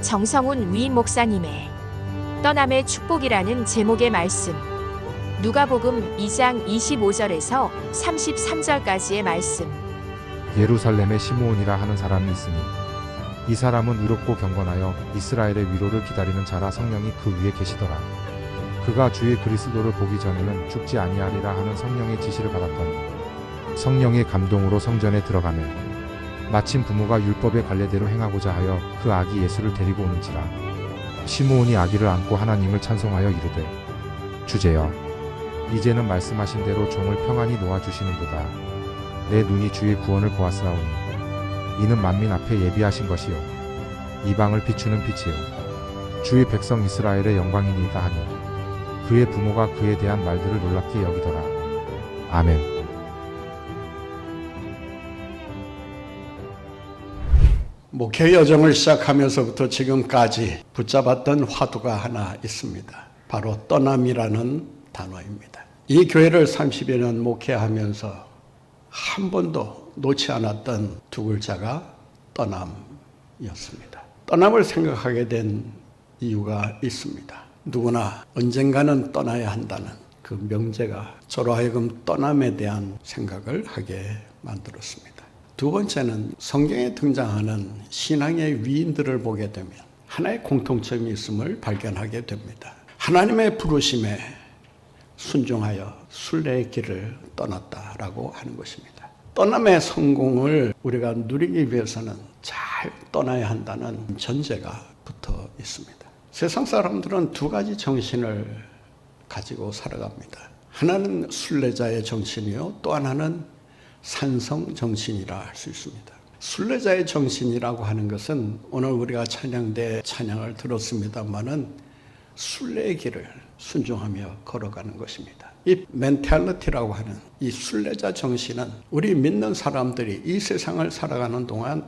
정성훈 위임 목사님의 떠남의 축복이라는 제목의 말씀, 누가복음 2장 25절에서 33절까지의 말씀. 예루살렘에 시므온이라 하는 사람이 있으니 이 사람은 의롭고 경건하여 이스라엘의 위로를 기다리는 자라 성령이 그 위에 계시더라. 그가 주의 그리스도를 보기 전에는 죽지 아니하리라 하는 성령의 지시를 받았더니 성령의 감동으로 성전에 들어가매 마침 부모가 율법의 관례대로 행하고자 하여 그 아기 예수를 데리고 오는지라. 시므온이 아기를 안고 하나님을 찬송하여 이르되, 주제여, 이제는 말씀하신 대로 종을 평안히 놓아주시는도다. 내 눈이 주의 구원을 보았사오니 이는 만민 앞에 예비하신 것이요 이방을 비추는 빛이요 주의 백성 이스라엘의 영광이니이다 하니 그의 부모가 그에 대한 말들을 놀랍게 여기더라. 아멘. 목회 여정을 시작하면서부터 지금까지 붙잡았던 화두가 하나 있습니다. 바로 떠남이라는 단어입니다. 이 교회를 30여 년 목회하면서 한 번도 놓지 않았던 두 글자가 떠남이었습니다. 떠남을 생각하게 된 이유가 있습니다. 누구나 언젠가는 떠나야 한다는 그 명제가 저로 하여금 떠남에 대한 생각을 하게 만들었습니다. 두 번째는 성경에 등장하는 신앙의 위인들을 보게 되면 하나의 공통점이 있음을 발견하게 됩니다. 하나님의 부르심에 순종하여 순례의 길을 떠났다라고 하는 것입니다. 떠남의 성공을 우리가 누리기 위해서는 잘 떠나야 한다는 전제가 붙어 있습니다. 세상 사람들은 두 가지 정신을 가지고 살아갑니다. 하나는 순례자의 정신이요, 또 하나는 산성 정신이라 할 수 있습니다. 순례자의 정신이라고 하는 것은 오늘 우리가 찬양대 찬양을 들었습니다마는 순례의 길을 순종하며 걸어가는 것입니다. 이 멘탈리티라고 하는 이 순례자 정신은 우리 믿는 사람들이 이 세상을 살아가는 동안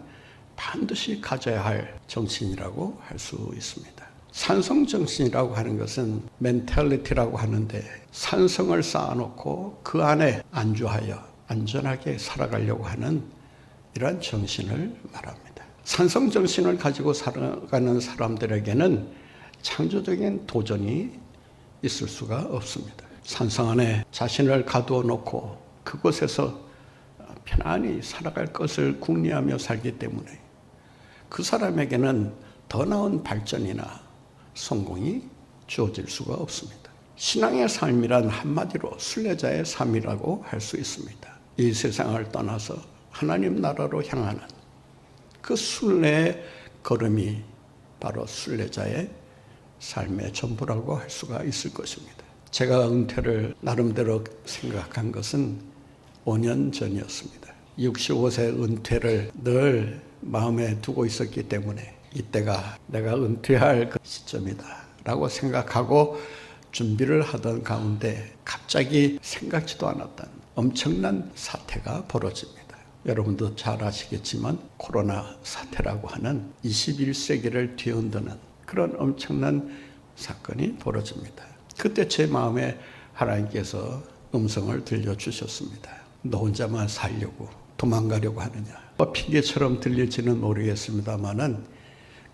반드시 가져야 할 정신이라고 할 수 있습니다. 산성 정신이라고 하는 것은 멘탈리티라고 하는데 산성을 쌓아놓고 그 안에 안주하여 안전하게 살아가려고 하는 이러한 정신을 말합니다. 산성 정신을 가지고 살아가는 사람들에게는 창조적인 도전이 있을 수가 없습니다. 산성 안에 자신을 가두어 놓고 그곳에서 편안히 살아갈 것을 궁리하며 살기 때문에 그 사람에게는 더 나은 발전이나 성공이 주어질 수가 없습니다. 신앙의 삶이란 한마디로 순례자의 삶이라고 할 수 있습니다. 이 세상을 떠나서 하나님 나라로 향하는 그 순례의 걸음이 바로 순례자의 삶의 전부라고 할 수가 있을 것입니다. 제가 은퇴를 나름대로 생각한 것은 5년 전이었습니다. 65세 은퇴를 늘 마음에 두고 있었기 때문에 이때가 내가 은퇴할 그 시점이다 라고 생각하고 준비를 하던 가운데 갑자기 생각지도 않았던 엄청난 사태가 벌어집니다. 여러분도 잘 아시겠지만 코로나 사태라고 하는 21세기를 뒤흔드는 그런 엄청난 사건이 벌어집니다. 그때 제 마음에 하나님께서 음성을 들려주셨습니다. 너 혼자만 살려고 도망가려고 하느냐. 핑계처럼 들릴지는 모르겠습니다만은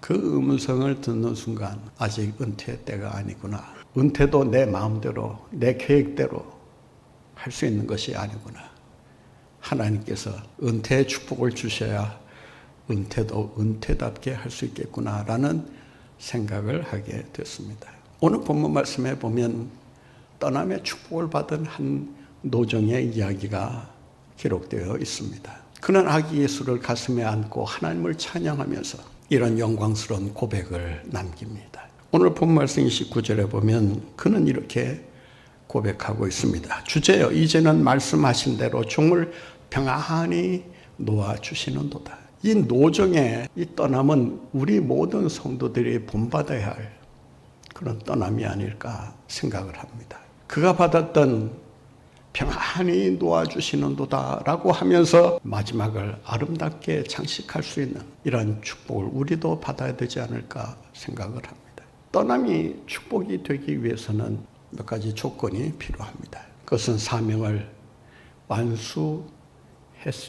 그 음성을 듣는 순간 아직 은퇴 때가 아니구나. 은퇴도 내 마음대로 내 계획대로 할 수 있는 것이 아니구나. 하나님께서 은퇴의 축복을 주셔야 은퇴도 은퇴답게 할 수 있겠구나라는 생각을 하게 됐습니다. 오늘 본문 말씀에 보면 떠남의 축복을 받은 한 노정의 이야기가 기록되어 있습니다. 그는 아기 예수를 가슴에 안고 하나님을 찬양하면서 이런 영광스러운 고백을 남깁니다. 오늘 본문 말씀 29절에 보면 그는 이렇게 고백하고 있습니다. 주제여, 이제는 말씀하신 대로 종을 평안히 놓아주시는도다. 이 노정의 이 떠남은 우리 모든 성도들이 본받아야 할 그런 떠남이 아닐까 생각을 합니다. 그가 받았던 평안히 놓아주시는도다 라고 하면서 마지막을 아름답게 장식할 수 있는 이런 축복을 우리도 받아야 되지 않을까 생각을 합니다. 떠남이 축복이 되기 위해서는 몇 가지 조건이 필요합니다. 그것은 사명을 완수했을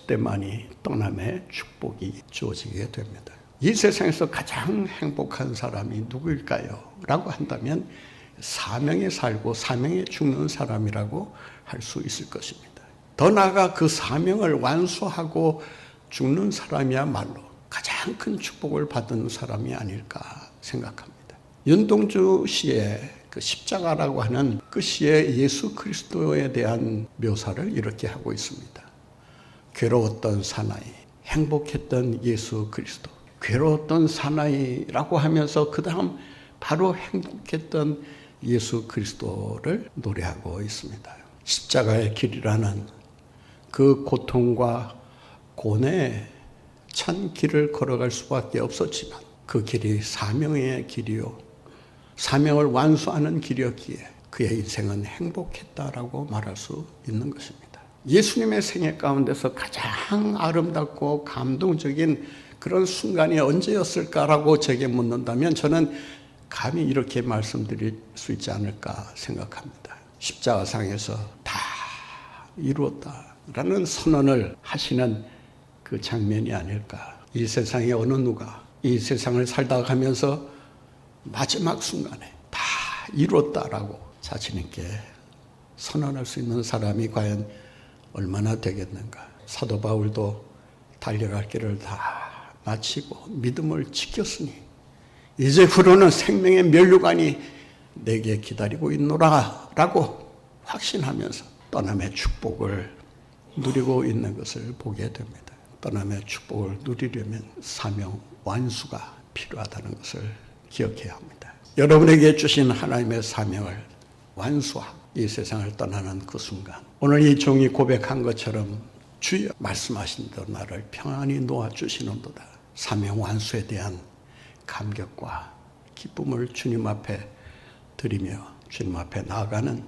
때만이 떠남의 축복이 주어지게 됩니다. 이 세상에서 가장 행복한 사람이 누구일까요? 라고 한다면 사명에 살고 사명에 죽는 사람이라고 할 수 있을 것입니다. 더 나아가 그 사명을 완수하고 죽는 사람이야말로 가장 큰 축복을 받은 사람이 아닐까 생각합니다. 윤동주 시의 그 십자가라고 하는 그 시에 예수 그리스도에 대한 묘사를 이렇게 하고 있습니다. 괴로웠던 사나이, 행복했던 예수 그리스도. 괴로웠던 사나이라고 하면서 그 다음 바로 행복했던 예수 그리스도를 노래하고 있습니다. 십자가의 길이라는 그 고통과 고뇌에 찬 길을 걸어갈 수밖에 없었지만 그 길이 사명의 길이요, 사명을 완수하는 길이었기에 그의 인생은 행복했다라고 말할 수 있는 것입니다. 예수님의 생애 가운데서 가장 아름답고 감동적인 그런 순간이 언제였을까라고 제게 묻는다면 저는 감히 이렇게 말씀드릴 수 있지 않을까 생각합니다. 십자가상에서 다 이루었다라는 선언을 하시는 그 장면이 아닐까. 이 세상에 어느 누가 이 세상을 살다 가면서 마지막 순간에 다 이루었다라고 자신있게 선언할 수 있는 사람이 과연 얼마나 되겠는가. 사도 바울도 달려갈 길을 다 마치고 믿음을 지켰으니 이제후로는 생명의 면류관이 내게 기다리고 있노라 라고 확신하면서 떠남의 축복을 누리고 있는 것을 보게 됩니다. 떠남의 축복을 누리려면 사명 완수가 필요하다는 것을 기억해야 합니다. 여러분에게 주신 하나님의 사명을 완수하고 이 세상을 떠나는 그 순간, 오늘 이 종이 고백한 것처럼 주여 말씀하신 대로 나를 평안히 놓아주시는도다. 사명 완수에 대한 감격과 기쁨을 주님 앞에 드리며 주님 앞에 나아가는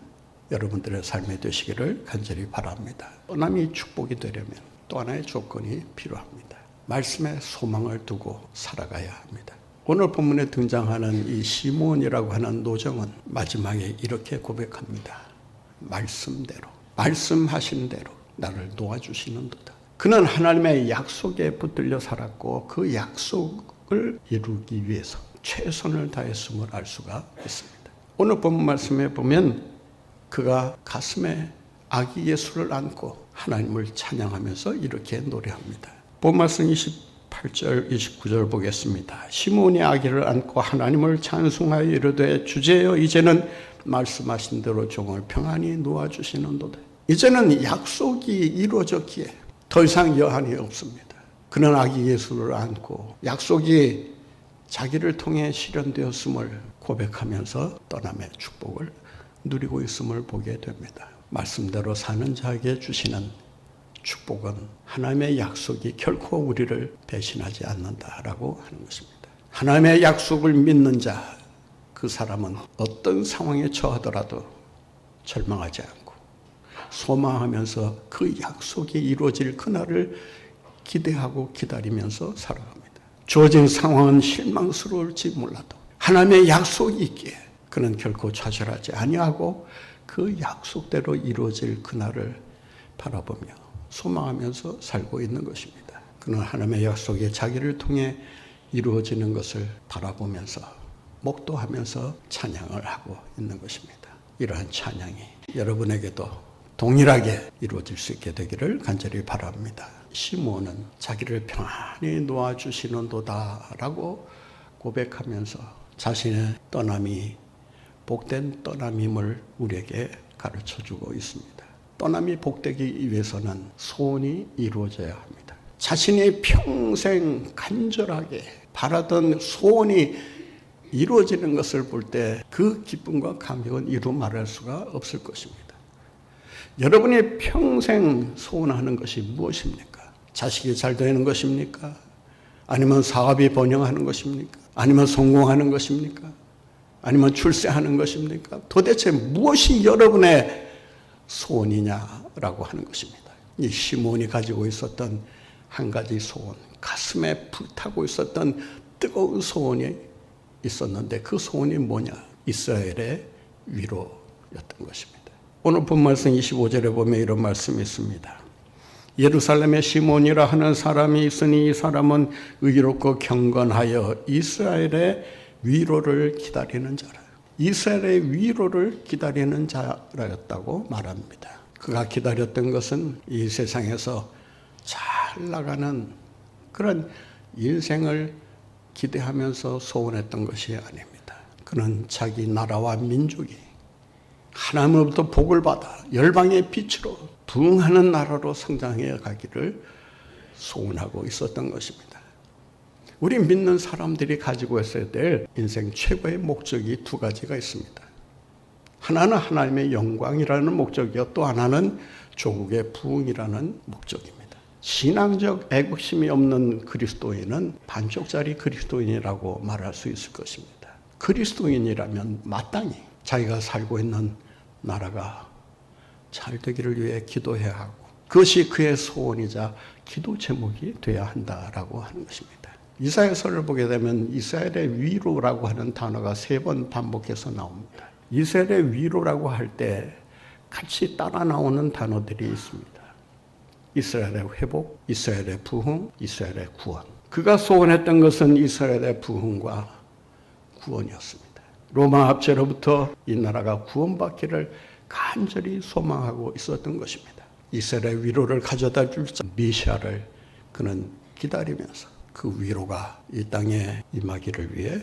여러분들의 삶이 되시기를 간절히 바랍니다. 떠남이 축복이 되려면 또 하나의 조건이 필요합니다. 말씀에 소망을 두고 살아가야 합니다. 오늘 본문에 등장하는 이 시몬이라고 하는 노정은 마지막에 이렇게 고백합니다. 말씀대로, 말씀하신 대로 나를 놓아주시는도다. 그는 하나님의 약속에 붙들려 살았고 그 약속을 이루기 위해서 최선을 다했음을 알 수가 있습니다. 오늘 본문 말씀에 보면 그가 가슴에 아기 예수를 안고 하나님을 찬양하면서 이렇게 노래합니다. 본문 말씀 28절 29절 보겠습니다. 시몬이 아기를 안고 하나님을 찬송하여 이르되 주제여 이제는 말씀하신 대로 종을 평안히 놓아주시는도다. 이제는 약속이 이루어졌기에 더 이상 여한이 없습니다. 그는 아기 예수를 안고 약속이 자기를 통해 실현되었음을 고백하면서 떠남의 축복을 누리고 있음을 보게 됩니다. 말씀대로 사는 자에게 주시는 축복은 하나님의 약속이 결코 우리를 배신하지 않는다라고 하는 것입니다. 하나님의 약속을 믿는 자, 그 사람은 어떤 상황에 처하더라도 절망하지 않고 소망하면서 그 약속이 이루어질 그날을 기대하고 기다리면서 살아갑니다. 주어진 상황은 실망스러울지 몰라도 하나님의 약속이 있기에 그는 결코 좌절하지 아니하고 그 약속대로 이루어질 그날을 바라보며 소망하면서 살고 있는 것입니다. 그는 하나님의 약속이 자기를 통해 이루어지는 것을 바라보면서 목도하면서 찬양을 하고 있는 것입니다. 이러한 찬양이 여러분에게도 동일하게 이루어질 수 있게 되기를 간절히 바랍니다. 시몬은 자기를 평안히 놓아주시는도다라고 고백하면서 자신의 떠남이 복된 떠남임을 우리에게 가르쳐주고 있습니다. 떠남이 복되기 위해서는 소원이 이루어져야 합니다. 자신이 평생 간절하게 바라던 소원이 이루어지는 것을 볼 때 그 기쁨과 감격은 이루 말할 수가 없을 것입니다. 여러분이 평생 소원하는 것이 무엇입니까? 자식이 잘 되는 것입니까? 아니면 사업이 번영하는 것입니까? 아니면 성공하는 것입니까? 아니면 출세하는 것입니까? 도대체 무엇이 여러분의 소원이냐라고 하는 것입니다. 이 시몬이 가지고 있었던 한 가지 소원, 가슴에 불타고 있었던 뜨거운 소원이 있었는데 그 소원이 뭐냐? 이스라엘의 위로였던 것입니다. 오늘 본 말씀 25절에 보면 이런 말씀이 있습니다. 예루살렘에 시몬이라 하는 사람이 있으니 이 사람은 의롭고 경건하여 이스라엘의 위로를 기다리는 자라. 이스라엘의 위로를 기다리는 자라였다고 말합니다. 그가 기다렸던 것은 이 세상에서 잘 나가는 그런 인생을 기대하면서 소원했던 것이 아닙니다. 그는 자기 나라와 민족이 하나님으로부터 복을 받아 열방의 빛으로 부흥하는 나라로 성장해 가기를 소원하고 있었던 것입니다. 우리 믿는 사람들이 가지고 있어야 될 인생 최고의 목적이 두 가지가 있습니다. 하나는 하나님의 영광이라는 목적이요, 또 하나는 조국의 부흥이라는 목적입니다. 신앙적 애국심이 없는 그리스도인은 반쪽짜리 그리스도인이라고 말할 수 있을 것입니다. 그리스도인이라면 마땅히 자기가 살고 있는 나라가 잘 되기를 위해 기도해야 하고 그것이 그의 소원이자 기도 제목이 되어야 한다라고 하는 것입니다. 이사야서를 보게 되면 이스라엘의 위로라고 하는 단어가 3번 반복해서 나옵니다. 이스라엘의 위로라고 할 때 같이 따라 나오는 단어들이 있습니다. 이스라엘의 회복, 이스라엘의 부흥, 이스라엘의 구원. 그가 소원했던 것은 이스라엘의 부흥과 구원이었습니다. 로마 압제로부터 이 나라가 구원받기를 간절히 소망하고 있었던 것입니다. 이스라엘의 위로를 가져다 줄 메시아를 그는 기다리면서 그 위로가 이 땅에 임하기를 위해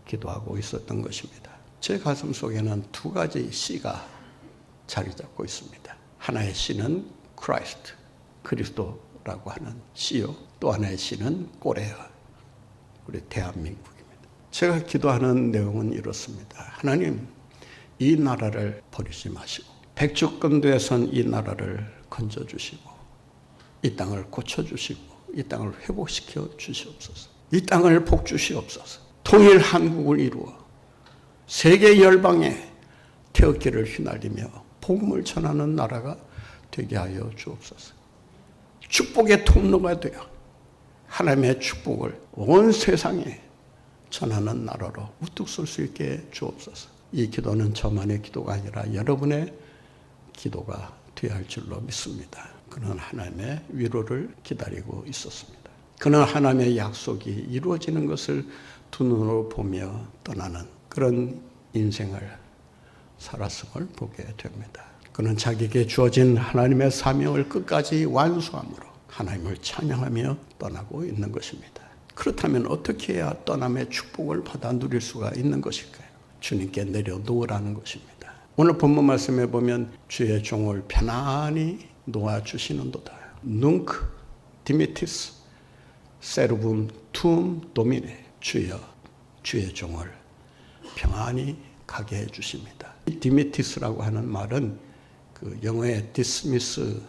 기도하고 있었던 것입니다. 제 가슴 속에는 두 가지 씨가 자리 잡고 있습니다. 하나의 씨는 크라이스트, 그리스도라고 하는 씨요. 또 하나의 씨는 꼬레아, 우리 대한민국입니다. 제가 기도하는 내용은 이렇습니다. 하나님, 이 나라를 버리지 마시고 백주권도에선 이 나라를 건져주시고 이 땅을 고쳐주시고 이 땅을 회복시켜 주시옵소서. 이 땅을 복주시옵소서. 통일 한국을 이루어 세계 열방에 태극기를 휘날리며 복음을 전하는 나라가 되게 하여 주옵소서. 축복의 통로가 되어 하나님의 축복을 온 세상에 전하는 나라로 우뚝 설 수 있게 주옵소서. 이 기도는 저만의 기도가 아니라 여러분의 기도가 되어야 할 줄로 믿습니다. 그는 하나님의 위로를 기다리고 있었습니다. 그는 하나님의 약속이 이루어지는 것을 두 눈으로 보며 떠나는 그런 인생을 살았음을 보게 됩니다. 그는 자기에게 주어진 하나님의 사명을 끝까지 완수함으로 하나님을 찬양하며 떠나고 있는 것입니다. 그렇다면 어떻게 해야 떠남의 축복을 받아 누릴 수가 있는 것일까요? 주님께 내려놓으라는 것입니다. 오늘 본문 말씀에 보면 주의 종을 편안히 놓아주시는도다. 눅 디미티스 세르붐 툼 도미네. 주여 주의 종을 평안히 가게 해주십니다. 디미티스라고 하는 말은 그 영어의 dismiss로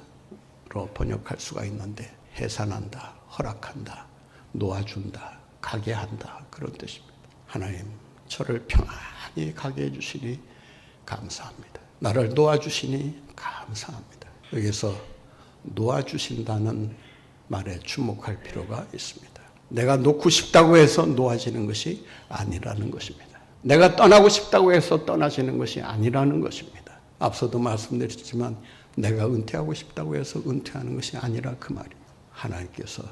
번역할 수가 있는데 해산한다, 허락한다, 놓아준다, 가게 한다 그런 뜻입니다. 하나님 저를 평안히 가게 해주시니 감사합니다. 나를 놓아주시니 감사합니다. 여기서 놓아주신다는 말에 주목할 필요가 있습니다. 내가 놓고 싶다고 해서 놓아지는 것이 아니라는 것입니다. 내가 떠나고 싶다고 해서 떠나지는 것이 아니라는 것입니다. 앞서도 말씀드렸지만 내가 은퇴하고 싶다고 해서 은퇴하는 것이 아니라 그 말입니다. 하나님께서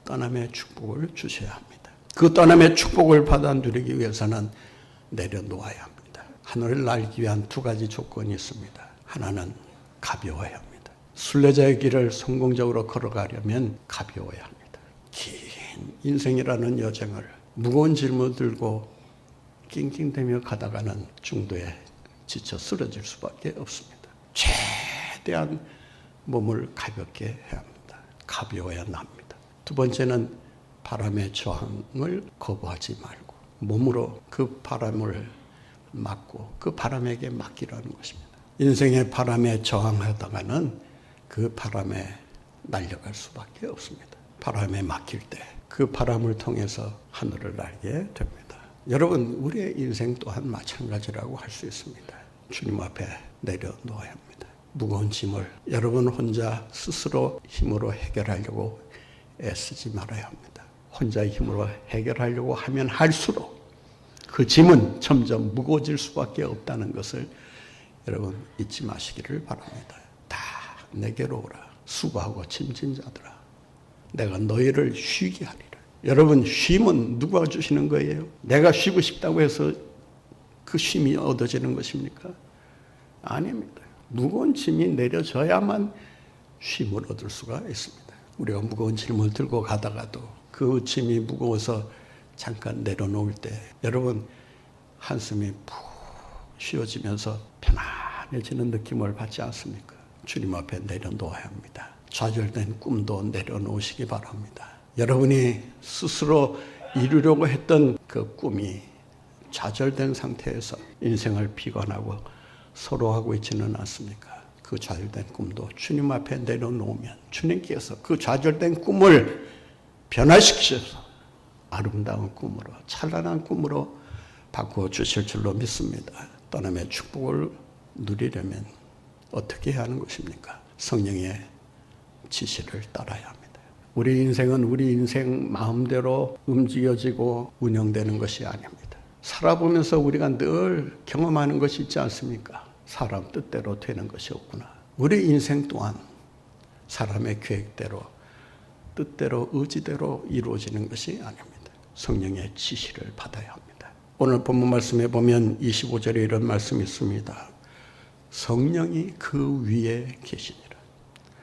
떠남의 축복을 주셔야 합니다. 그 떠남의 축복을 받아 누리기 위해서는 내려놓아야 합니다. 하늘을 날기 위한 두 가지 조건이 있습니다. 하나는 가벼워야 합니다. 순례자의 길을 성공적으로 걸어가려면 가벼워야 합니다. 긴 인생이라는 여정을 무거운 짐을 들고 낑낑대며 가다가는 중도에 지쳐 쓰러질 수밖에 없습니다. 최대한 몸을 가볍게 해야 합니다. 가벼워야 납니다. 두 번째는 바람의 저항을 거부하지 말고 몸으로 그 바람을 막고 그 바람에게 맡기라는 것입니다. 인생의 바람에 저항하다가는 그 바람에 날려갈 수밖에 없습니다. 바람에 맡길 때 그 바람을 통해서 하늘을 날게 됩니다. 여러분, 우리의 인생 또한 마찬가지라고 할 수 있습니다. 주님 앞에 내려놓아야 합니다. 무거운 짐을 여러분 혼자 스스로 힘으로 해결하려고 애쓰지 말아야 합니다. 혼자의 힘으로 해결하려고 하면 할수록 그 짐은 점점 무거워질 수밖에 없다는 것을 여러분 잊지 마시기를 바랍니다. 다 내게로 오라. 수고하고 짐진 자들아, 내가 너희를 쉬게 하리라. 여러분, 쉼은 누가 주시는 거예요? 내가 쉬고 싶다고 해서 그 쉼이 얻어지는 것입니까? 아닙니다. 무거운 짐이 내려져야만 쉼을 얻을 수가 있습니다. 우리가 무거운 짐을 들고 가다가도 그 짐이 무거워서 잠깐 내려놓을 때 여러분 한숨이 푹 쉬어지면서 편안해지는 느낌을 받지 않습니까? 주님 앞에 내려놓아야 합니다. 좌절된 꿈도 내려놓으시기 바랍니다. 여러분이 스스로 이루려고 했던 그 꿈이 좌절된 상태에서 인생을 비관하고 서로하고 있지는 않습니까? 그 좌절된 꿈도 주님 앞에 내려놓으면 주님께서 그 좌절된 꿈을 변화시키셔서 아름다운 꿈으로, 찬란한 꿈으로 바꾸어 주실 줄로 믿습니다. 떠남의 축복을 누리려면 어떻게 해야 하는 것입니까? 성령의 지시를 따라야 합니다. 우리 인생은 우리 인생 마음대로 움직여지고 운영되는 것이 아닙니다. 살아보면서 우리가 늘 경험하는 것이 있지 않습니까? 사람 뜻대로 되는 것이 없구나. 우리 인생 또한 사람의 계획대로, 뜻대로, 의지대로 이루어지는 것이 아닙니다. 성령의 지시를 받아야 합니다. 오늘 본문 말씀에 보면 25절에 이런 말씀이 있습니다. 성령이 그 위에 계시니라.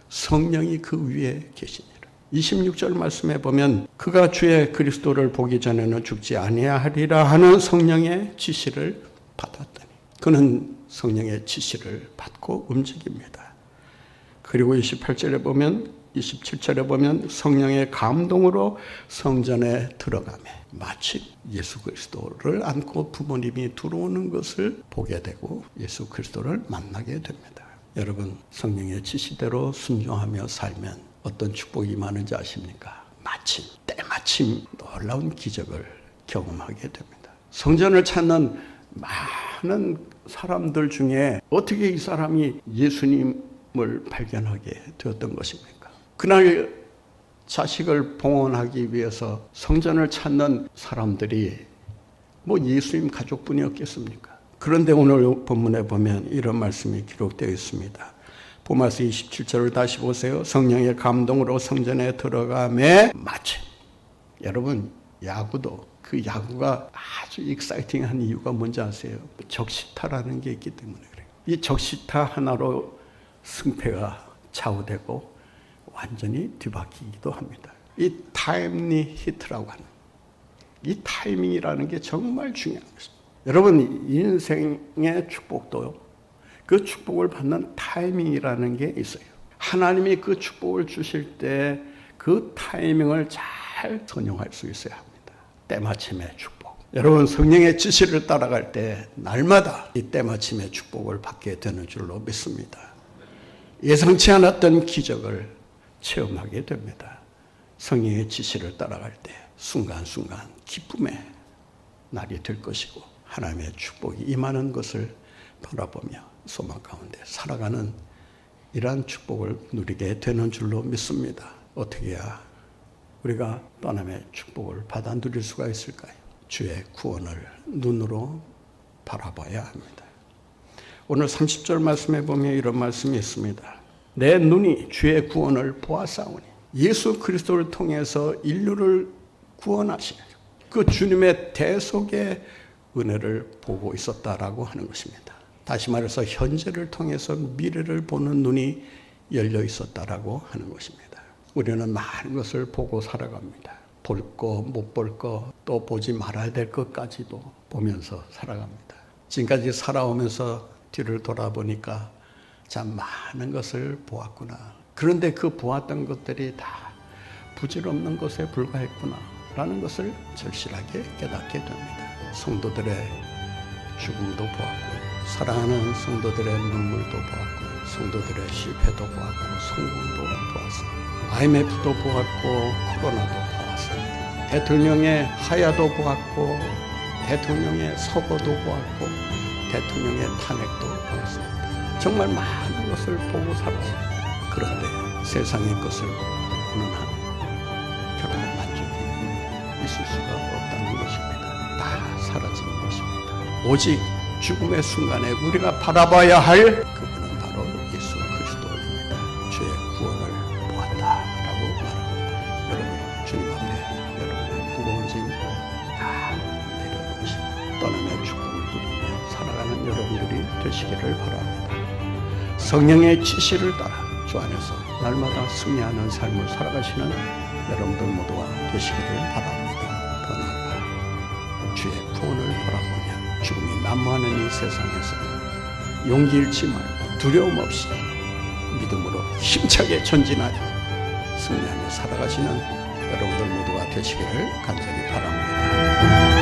성령이 그 위에 계시니라. 26절 말씀에 보면 그가 주의 그리스도를 보기 전에는 죽지 아니하리라 하는 성령의 지시를 받았더니 그는 성령의 지시를 받고 움직입니다. 그리고 27절에 보면 27절에 보면 성령의 감동으로 성전에 들어가며 마치 예수 그리스도를 안고 부모님이 들어오는 것을 보게 되고 예수 그리스도를 만나게 됩니다. 여러분, 성령의 지시대로 순종하며 살면 어떤 축복이 많은지 아십니까? 마침, 때마침 놀라운 기적을 경험하게 됩니다. 성전을 찾는 많은 사람들 중에 어떻게 이 사람이 예수님을 발견하게 되었던 것입니까? 그날 자식을 봉헌하기 위해서 성전을 찾는 사람들이 뭐 예수님 가족뿐이었겠습니까? 그런데 오늘 본문에 보면 이런 말씀이 기록되어 있습니다. 보마스 27절을 다시 보세요. 성령의 감동으로 성전에 들어가매 마침. 여러분, 야구도 그 야구가 아주 익사이팅한 이유가 뭔지 아세요? 적시타라는 게 있기 때문에 그래요. 이 적시타 하나로 승패가 좌우되고 완전히 뒤바뀌기도 합니다. 이 타임리 히트라고 하는 이 타이밍이라는 게 정말 중요한 것입니다. 여러분, 인생의 축복도요. 그 축복을 받는 타이밍이라는 게 있어요. 하나님이 그 축복을 주실 때 그 타이밍을 잘 선용할 수 있어야 합니다. 때마침의 축복. 여러분, 성령의 지시를 따라갈 때 날마다 이 때마침의 축복을 받게 되는 줄로 믿습니다. 예상치 않았던 기적을 체험하게 됩니다. 성령의 지시를 따라갈 때 순간순간 기쁨의 날이 될 것이고 하나님의 축복이 임하는 것을 바라보며 소망 가운데 살아가는 이러한 축복을 누리게 되는 줄로 믿습니다. 어떻게 해야 우리가 떠남의 축복을 받아 누릴 수가 있을까요? 주의 구원을 눈으로 바라봐야 합니다. 오늘 30절 말씀에 보면 이런 말씀이 있습니다. 내 눈이 주의 구원을 보았사오니 예수 그리스도를 통해서 인류를 구원하시는 그 주님의 대속의 은혜를 보고 있었다라고 하는 것입니다. 다시 말해서 현재를 통해서 미래를 보는 눈이 열려 있었다라고 하는 것입니다. 우리는 많은 것을 보고 살아갑니다. 볼 거, 못 볼 거, 또 보지 말아야 될 것까지도 보면서 살아갑니다. 지금까지 살아오면서 뒤를 돌아보니까 참 많은 것을 보았구나. 그런데 그 보았던 것들이 다 부질없는 것에 불과했구나 라는 것을 절실하게 깨닫게 됩니다. 성도들의 죽음도 보았고 사랑하는 성도들의 눈물도 보았고 성도들의 실패도 보았고 성공도 보았습니다. IMF도 보았고 코로나도 보았습니다. 대통령의 하야도 보았고 대통령의 서거도 보았고 대통령의 탄핵도 보았습니다. 정말 많은 것을 보고 살았습니다. 그런데 세상의 것을 보는 한 결코 만족이 있을 수가 없다는 것입니다. 다 사라지는 것입니다. 오직 죽음의 순간에 우리가 바라봐야 할 그분은 바로 예수 그리스도입니다. 주의 구원을 되시기를 바랍니다. 성령의 지시를 따라 주 안에서 날마다 승리하는 삶을 살아가시는 여러분들 모두가 되시기를 바랍니다. 더 나아가 주의 구원을 바라보며 죽음이 난무하는 이 세상에서 용기 잃지 말고 두려움 없이 믿음으로 힘차게 전진하여 승리하며 살아가시는 여러분들 모두가 되시기를 간절히 바랍니다.